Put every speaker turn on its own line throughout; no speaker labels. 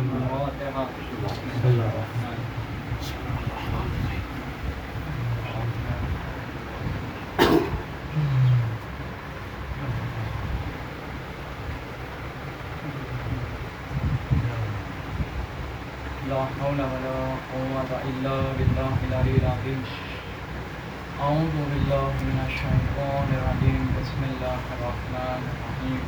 لا حول ولا قوة إلا بالله العلي العظيم. أعوذ بالله من الشيطان الرجيم. بسم الله الرحمن الرحيم.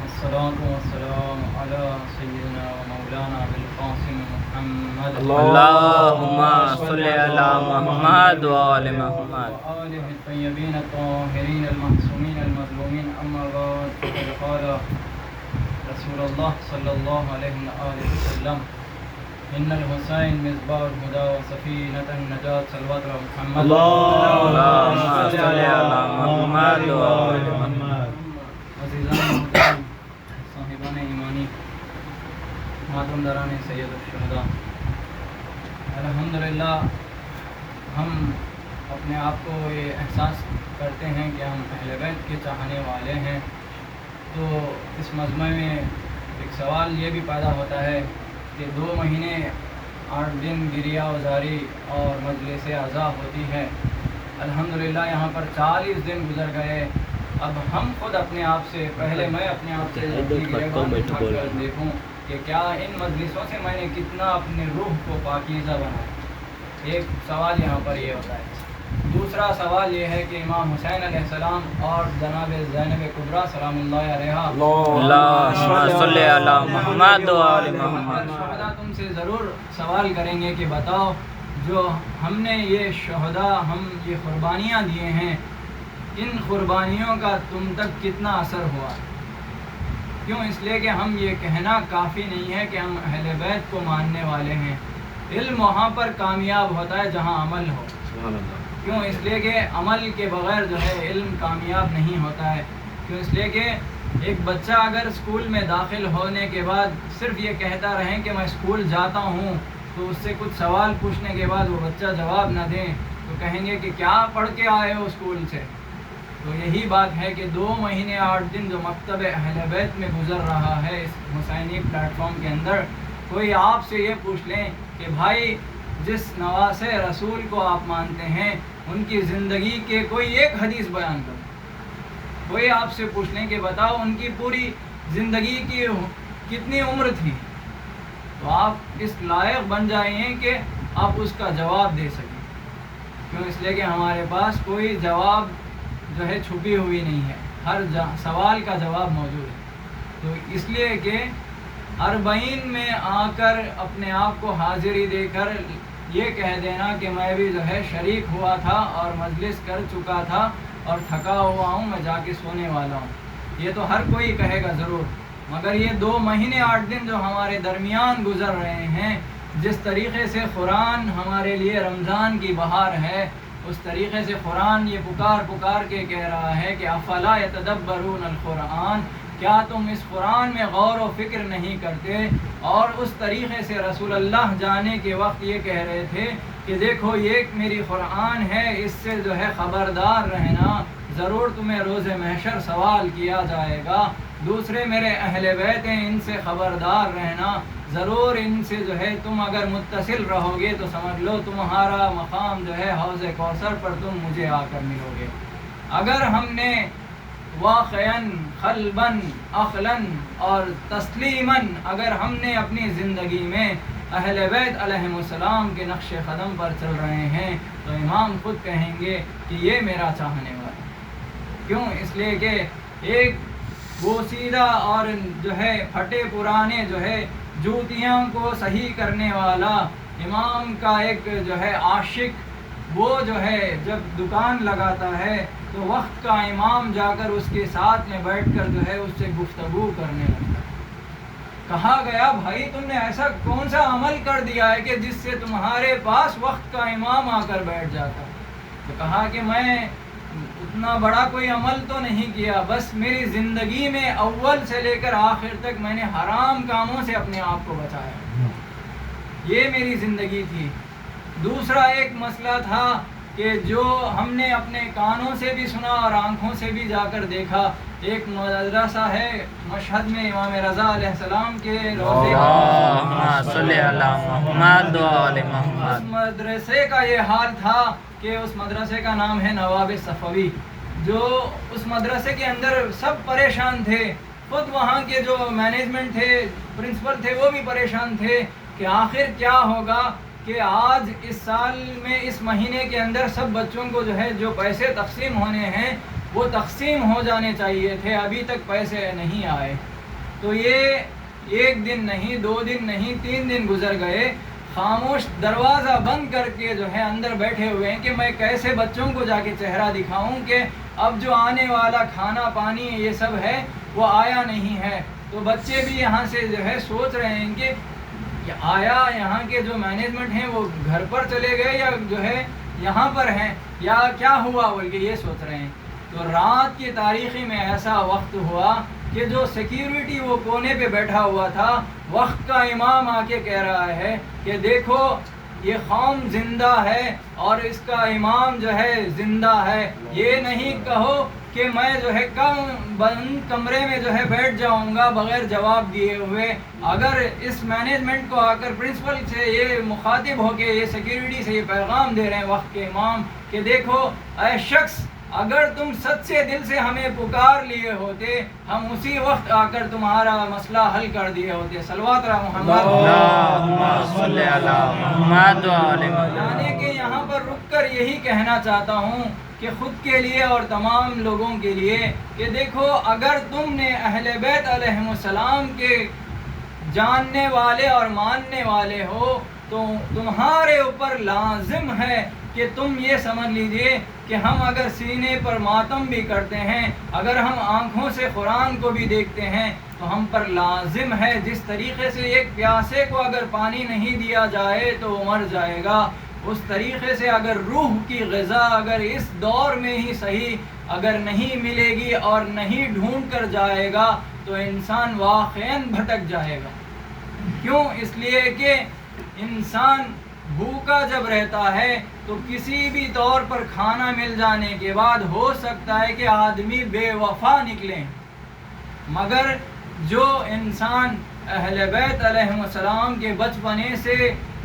الصلاة والسلام على سيدنا ومولانا أبي القاسم محمد
اللهم صل على محمد وآل محمد
وآله الطيبين الطاهرين المعصومين المظلومين. أما بعد فقد قال رسول الله صلى الله عليه وسلم إن الحسين مصباح الهدى وسفينة النجاة. صلوات على محمد.
اللهم صل على محمد وآل محمد.
عزیزان محترم، صاحبان ایمانی، ماتم داران سید الشہداء، الحمدللہ ہم اپنے آپ کو یہ احساس کرتے ہیں کہ ہم اہل بیت کے چاہنے والے ہیں. تو اس مجمع میں ایک سوال یہ بھی پیدا ہوتا ہے کہ 2 مہینے 8 دن گریہ وزاری اور مجلس عزا ہوتی ہے. الحمدللہ یہاں پر 40 دن گزر گئے. اب ہم خود اپنے آپ سے، پہلے میں اپنے آپ سے دیکھوں کہ کیا ان مجلسوں سے میں نے کتنا اپنی روح کو پاکیزہ بنایا. ایک سوال یہاں پر یہ ہوتا ہے. دوسرا سوال یہ ہے کہ امام حسین علیہ السلام اور جناب زینب کبریٰ سلام اللہ علیہا،
اللهم صل على محمد وآل محمد.
شہداء تم سے ضرور سوال کریں گے کہ بتاؤ، جو ہم نے یہ شہداء، ہم یہ قربانیاں دیے ہیں، ان قربانیوں کا تم تک کتنا اثر ہوا؟ کیوں؟ اس لیے کہ ہم یہ کہنا کافی نہیں ہے کہ ہم اہل بیت کو ماننے والے ہیں. علم وہاں پر کامیاب ہوتا ہے جہاں عمل ہو. کیوں؟ اس لیے کہ عمل کے بغیر جو ہے علم کامیاب نہیں ہوتا ہے. کیوں؟ اس لیے کہ ایک بچہ اگر اسکول میں داخل ہونے کے بعد صرف یہ کہتا رہے کہ میں اسکول جاتا ہوں، تو اس سے کچھ سوال پوچھنے کے بعد وہ بچہ جواب نہ دیں تو کہیں گے کہ کیا پڑھ کے آئے ہو اسکول سے. تو یہی بات ہے کہ 2 مہینے 8 دن جو مکتب اہل بیت میں گزر رہا ہے اس حسینی پلیٹ فارم کے اندر، کوئی آپ سے یہ پوچھ لیں کہ بھائی جس نواس رسول کو آپ مانتے ہیں ان کی زندگی کے کوئی ایک حدیث بیان کرو. کوئی آپ سے پوچھ لیں کہ بتاؤ ان کی پوری زندگی کی کتنی عمر تھی، تو آپ اس لائق بن جائیں کہ آپ اس کا جواب دے سکیں. کیوں؟ اس لیے کہ ہمارے پاس کوئی جواب جو ہے چھپی ہوئی نہیں ہے، ہر سوال کا جواب موجود ہے. تو اس لیے کہ 40 میں آ کر اپنے آپ کو حاضری دے کر یہ کہہ دینا کہ میں بھی جو ہے شریک ہوا تھا اور مجلس کر چکا تھا اور تھکا ہوا ہوں، میں جا کے سونے والا ہوں، یہ تو ہر کوئی کہے گا ضرور. مگر یہ 2 مہینے 8 دن جو ہمارے درمیان گزر رہے ہیں، جس طریقے سے قرآن ہمارے لیے رمضان کی بہار ہے، اس طریقے سے قرآن یہ پکار کے کہہ رہا ہے کہ افلا یتدبرون القرآن، کیا تم اس قرآن میں غور و فکر نہیں کرتے؟ اور اس طریقے سے رسول اللہ جانے کے وقت یہ کہہ رہے تھے کہ دیکھو یہ میری قرآن ہے، اس سے جو ہے خبردار رہنا، ضرور تمہیں روز محشر سوال کیا جائے گا. دوسرے میرے اہل بیت ہیں، ان سے خبردار رہنا، ضرور ان سے جو ہے تم اگر متصل رہو گے تو سمجھ لو تمہارا مقام جو ہے حوض کوثر پر تم مجھے آ کر ملو گے. اگر ہم نے واقعاً قلباً عقلاً اور تسلیماً اگر ہم نے اپنی زندگی میں اہل بیت علیہم السلام کے نقش قدم پر چل رہے ہیں تو امام خود کہیں گے کہ یہ میرا چاہنے والا. کیوں؟ اس لیے کہ ایک بوسیدہ اور جو ہے پھٹے پرانے جو ہے جوتیاں کو صحیح کرنے والا امام کا ایک جو ہے عاشق، وہ جو ہے جب دکان لگاتا ہے تو وقت کا امام جا کر اس کے ساتھ میں بیٹھ کر جو ہے اس سے گفتگو کرنے لگتا ہے. کہا گیا بھائی تم نے ایسا کون سا عمل کر دیا ہے کہ جس سے تمہارے پاس وقت کا امام آ کر بیٹھ جاتا؟ تو کہا کہ میں اتنا بڑا کوئی عمل تو نہیں کیا، بس میری زندگی میں اول سے لے کر آخر تک میں نے حرام کاموں سے اپنے آپ کو بچایا، یہ میری زندگی تھی. دوسرا ایک مسئلہ تھا کہ جو ہم نے اپنے کانوں سے بھی سنا اور آنکھوں سے بھی جا کر دیکھا. ایک مدرسہ ہے مشہد میں امام رضا علیہ السلام کے روضے
صلی علی محمد و آل
اس
محمد.
مدرسے کا یہ حال تھا کہ اس مدرسے کا نام ہے نواب صفوی. جو اس مدرسے کے اندر سب پریشان تھے، خود وہاں کے جو مینجمنٹ تھے، پرنسپل تھے، وہ بھی پریشان تھے کہ آخر کیا ہوگا کہ آج اس سال میں اس مہینے کے اندر سب بچوں کو جو ہے جو پیسے تقسیم ہونے ہیں وہ تقسیم ہو جانے چاہیے تھے، ابھی تک پیسے نہیں آئے. تو یہ ایک دن نہیں، 2 دن نہیں، 3 دن گزر گئے. خاموش دروازہ بند کر کے جو ہے اندر بیٹھے ہوئے ہیں کہ میں کیسے بچوں کو جا کے چہرہ دکھاؤں کہ اب جو آنے والا کھانا پانی یہ سب ہے وہ آیا نہیں ہے. تو بچے بھی یہاں سے جو ہے سوچ رہے ہیں کہ آیا یہاں کے جو مینجمنٹ ہیں وہ گھر پر چلے گئے یا جو ہے یہاں پر ہیں یا کیا ہوا بول کے یہ سوچ رہے ہیں. تو رات کی تاریخی میں ایسا وقت ہوا کہ جو سیکیورٹی وہ کونے پہ بیٹھا ہوا تھا، وقت کا امام آ کے کہہ رہا ہے کہ دیکھو یہ قوم زندہ ہے اور اس کا امام جو ہے زندہ ہے. یہ نہیں کہو کہ میں جو ہے بند کمرے میں جو ہے بیٹھ جاؤں گا بغیر جواب دیے ہوئے. اگر اس مینجمنٹ کو آ کر پرنسپل سے یہ مخاطب ہو کے یہ سیکیورٹی سے یہ پیغام دے رہے ہیں وقت کے امام کہ دیکھو اے شخص، اگر تم سچے دل سے ہمیں پکار لیے ہوتے ہم اسی وقت آ کر تمہارا مسئلہ حل کر دیے ہوتے. صلوات را محمد.
اللہم صلی علی محمد و آل محمد.
یعنی کہ یہاں پر رک کر یہی کہنا چاہتا ہوں کہ خود کے لیے اور تمام لوگوں کے لیے کہ دیکھو اگر تم نے اہل بیت علیہم السلام کے جاننے والے اور ماننے والے ہو تو تمہارے اوپر لازم ہے کہ تم یہ سمجھ لیجئے کہ ہم اگر سینے پر ماتم بھی کرتے ہیں، اگر ہم آنکھوں سے قرآن کو بھی دیکھتے ہیں تو ہم پر لازم ہے جس طریقے سے ایک پیاسے کو اگر پانی نہیں دیا جائے تو وہ مر جائے گا، اس طریقے سے اگر روح کی غذا اگر اس دور میں ہی صحیح اگر نہیں ملے گی اور نہیں ڈھونڈ کر جائے گا تو انسان واقعاً بھٹک جائے گا. کیوں؟ اس لیے کہ انسان بھوکا جب رہتا ہے تو کسی بھی طور پر کھانا مل جانے کے بعد ہو سکتا ہے کہ آدمی بے وفا نکلیں، مگر جو انسان اہل بیت علیہم السلام کے بچپنے سے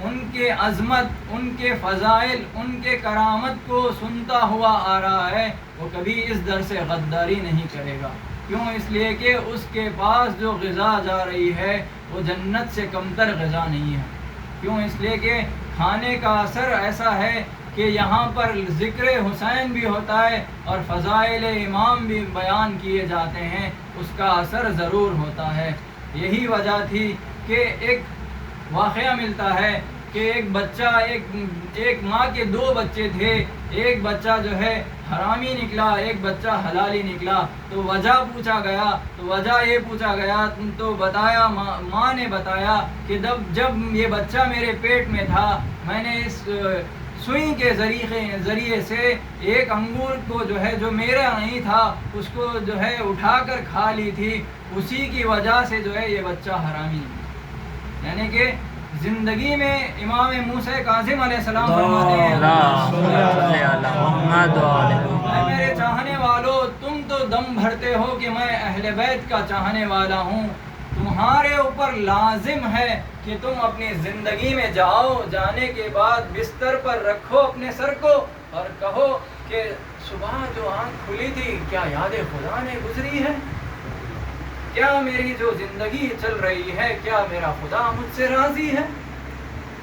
ان کے عظمت، ان کے فضائل، ان کے کرامت کو سنتا ہوا آ رہا ہے وہ کبھی اس در سے غداری نہیں کرے گا. کیوں؟ اس لیے کہ اس کے پاس جو غذا جا رہی ہے وہ جنت سے کمتر غذا نہیں ہے. کیوں؟ اس لیے کہ کھانے کا اثر ایسا ہے کہ یہاں پر ذکر حسین بھی ہوتا ہے اور فضائل امام بھی بیان کیے جاتے ہیں، اس کا اثر ضرور ہوتا ہے. یہی وجہ تھی کہ ایک واقعہ ملتا ہے کہ ایک بچہ ایک ماں کے 2 بچے تھے، ایک بچہ جو ہے حرامی نکلا، ایک بچہ حلالی نکلا. تو وجہ پوچھا گیا تو وجہ یہ پوچھا گیا تو بتایا ماں نے بتایا کہ جب یہ بچہ میرے پیٹ میں تھا میں نے اس سوئی کے ذریعے سے ایک انگور کو جو ہے جو میرا نہیں تھا اس کو جو ہے اٹھا کر کھا لی تھی، اسی کی وجہ سے جو ہے یہ بچہ حرامی ہے. یعنی کہ زندگی میں امام موسیٰ کاظم علیہ السلام فرماتے ہیں اے میرے چاہنے والوں، تم تو دم بھرتے ہو کہ میں اہل بیت کا چاہنے والا ہوں، تمہارے اوپر لازم ہے کہ تم اپنی زندگی میں جاؤ، جانے کے بعد بستر پر رکھو اپنے سر کو اور کہو کہ صبح جو آنکھ کھلی تھی کیا یاد خدا نے گزری ہے، کیا میری جو زندگی چل رہی ہے کیا میرا خدا مجھ سے راضی ہے،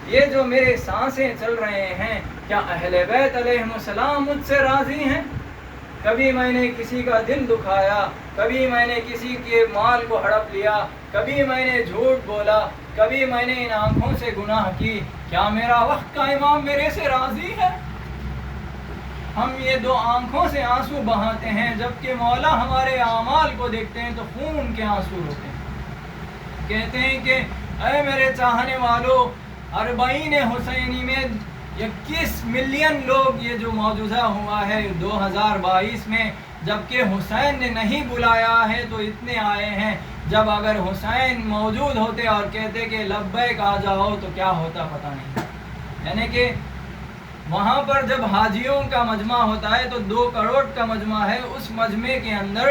یہ جو میرے سانسیں چل رہے ہیں کیا اہل بیت علیہم السلام مجھ سے راضی ہیں. کبھی میں نے کسی کا دل دکھایا، کبھی میں نے کسی کے مال کو ہڑپ لیا، کبھی میں نے جھوٹ بولا، کبھی میں نے ان آنکھوں سے گناہ کی، کیا میرا وقت کا امام میرے سے راضی ہے؟ ہم یہ 2 آنکھوں سے آنسو بہاتے ہیں جبکہ مولا ہمارے اعمال کو دیکھتے ہیں تو خون کے آنسو روتے ہیں. کہتے ہیں کہ اے میرے چاہنے والوں، 40 حسینی میں 21 ملین لوگ یہ جو معجزہ ہوا ہے 2022 میں، جبکہ حسین نے نہیں بلایا ہے تو اتنے آئے ہیں. جب اگر حسین موجود ہوتے اور کہتے کہ لبیک آ جاؤ تو کیا ہوتا پتہ نہیں. یعنی کہ وہاں پر جب حاجیوں کا مجمع ہوتا ہے تو 2 کروڑ کا مجمع ہے، اس مجمع کے اندر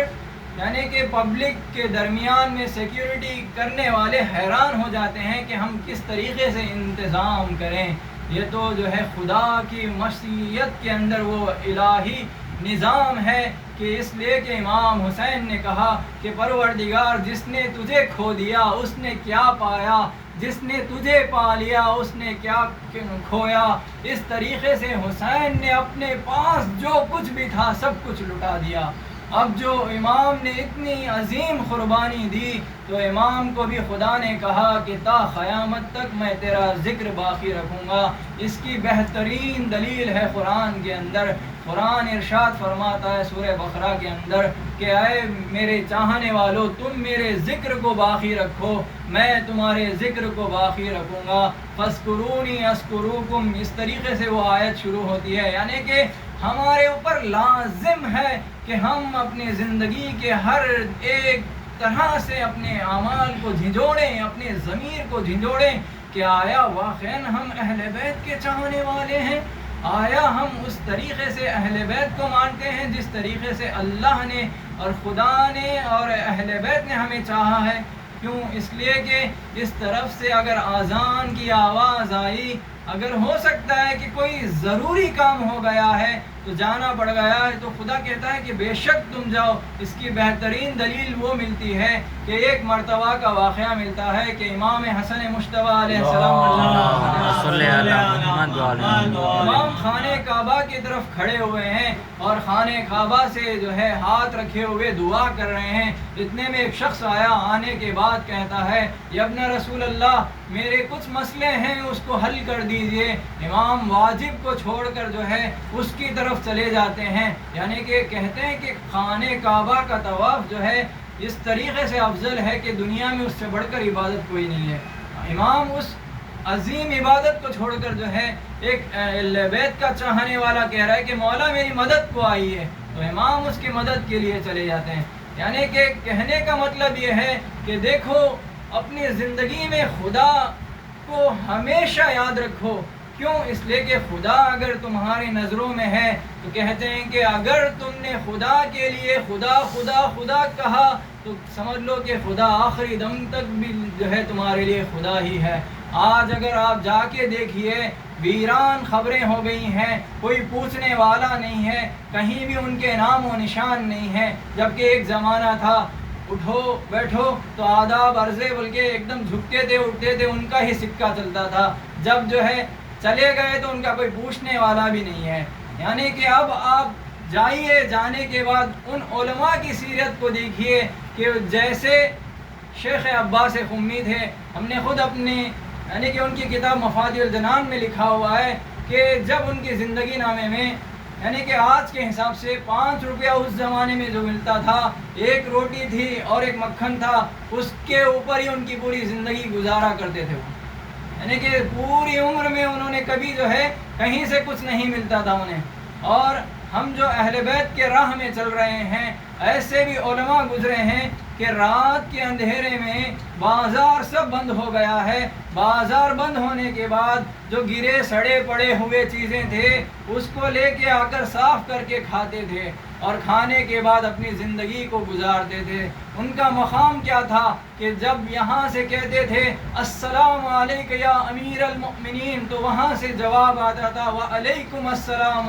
یعنی کہ پبلک کے درمیان میں سیکیورٹی کرنے والے حیران ہو جاتے ہیں کہ ہم کس طریقے سے انتظام کریں. یہ تو جو ہے خدا کی مشیت کے اندر وہ الہی نظام ہے کہ اس لیے کہ امام حسین نے کہا کہ پروردگار جس نے تجھے کھو دیا اس نے کیا پایا، جس نے تجھے پا لیا اس نے کیا کھویا. اس طریقے سے حسین نے اپنے پاس جو کچھ بھی تھا سب کچھ لٹا دیا. اب جو امام نے اتنی عظیم قربانی دی تو امام کو بھی خدا نے کہا کہ تا قیامت تک میں تیرا ذکر باقی رکھوں گا. اس کی بہترین دلیل ہے قرآن کے اندر. قرآن ارشاد فرماتا ہے سورہ بقرہ کے اندر کہ اے میرے چاہنے والو تم میرے ذکر کو باقی رکھو، میں تمہارے ذکر کو باقی رکھوں گا. فاذکرونی اذکرکم، اس طریقے سے وہ آیت شروع ہوتی ہے. یعنی کہ ہمارے اوپر لازم ہے کہ ہم اپنی زندگی کے ہر ایک طرح سے اپنے اعمال کو جھنجھوڑیں، اپنے ضمیر کو جھنجھوڑیں کہ آیا واقعاً ہم اہل بیت کے چاہنے والے ہیں، آیا ہم اس طریقے سے اہل بیت کو مانتے ہیں جس طریقے سے اللہ نے اور خدا نے اور اہل بیت نے ہمیں چاہا ہے. کیوں؟ اس لیے کہ اس طرف سے اگر اذان کی آواز آئی، اگر ہو سکتا ہے کہ کوئی ضروری کام ہو گیا ہے تو جانا پڑ گیا ہے، تو خدا کہتا ہے کہ بے شک تم جاؤ. اس کی بہترین دلیل وہ ملتی ہے کہ ایک مرتبہ کا واقعہ ملتا ہے کہ امام حسن مجتبیٰ علیہ السلام امام خانہ کعبہ کی طرف کھڑے ہوئے ہیں اور خانہ کعبہ سے جو ہے ہاتھ رکھے ہوئے دعا کر رہے ہیں. اتنے میں ایک شخص آیا، آنے کے بعد کہتا ہے یا ابن رسول اللہ میرے کچھ مسئلے ہیں اس کو حل کر دیجئے. امام واجب کو چھوڑ کر جو ہے اس کی طرف چلے جاتے ہیں. یعنی کہ کہتے ہیں کہ خانہ کعبہ کا طواف جو ہے اس طریقے سے افضل ہے کہ دنیا میں اس سے بڑھ کر عبادت کوئی نہیں ہے. امام اس عظیم عبادت کو چھوڑ کر جو ہے ایک اہل بیت کا چاہنے والا کہہ رہا ہے کہ مولا میری مدد کو آئی ہے، تو امام اس کی مدد کے لیے چلے جاتے ہیں. یعنی کہ کہنے کا مطلب یہ ہے کہ دیکھو اپنی زندگی میں خدا کو ہمیشہ یاد رکھو. کیوں؟ اس لیے کہ خدا اگر تمہاری نظروں میں ہے تو کہتے ہیں کہ اگر تم نے خدا کے لیے خدا خدا خدا کہا تو سمجھ لو کہ خدا آخری دم تک بھی جو ہے تمہارے لیے خدا ہی ہے. آج اگر آپ جا کے دیکھیے ویران خبریں ہو گئی ہیں، کوئی پوچھنے والا نہیں ہے، کہیں بھی ان کے نام و نشان نہیں ہے. جبکہ ایک زمانہ تھا اٹھو بیٹھو تو آداب عرضے بلکہ ایک دم جھکتے تھے اٹھتے تھے، ان کا ہی سکہ چلتا تھا. جب جو ہے چلے گئے تو ان کا کوئی پوچھنے والا بھی نہیں ہے. یعنی کہ اب آپ جائیے، جانے کے بعد ان علماء کی سیرت کو دیکھیے کہ جیسے شیخ عباس قمی تھے. ہم نے خود اپنی یعنی کہ ان کی کتاب مفاتیح الجنان میں لکھا ہوا ہے کہ جب ان کی زندگی نامے میں یعنی کہ آج کے حساب سے 5 روپیہ اس زمانے میں جو ملتا تھا، ایک روٹی تھی اور ایک مکھن تھا، اس کے اوپر ہی ان کی پوری زندگی گزارا کرتے تھے. یعنی کہ پوری عمر میں انہوں نے کبھی جو ہے کہیں سے کچھ نہیں ملتا تھا انہیں. اور ہم جو اہل بیت کے راہ میں چل رہے ہیں، ایسے بھی علماء گزرے ہیں کہ رات کے اندھیرے میں بازار سب بند ہو گیا ہے. بازار بند ہونے کے بعد جو گرے سڑے پڑے ہوئے چیزیں تھے اس کو لے کے آ کر صاف کر کے کھاتے تھے اور کھانے کے بعد اپنی زندگی کو گزارتے تھے. ان کا مقام کیا تھا کہ جب یہاں سے کہتے تھے السلام علیک یا امیر المؤمنین تو وہاں سے جواب آتا تھا وعلیکم السلام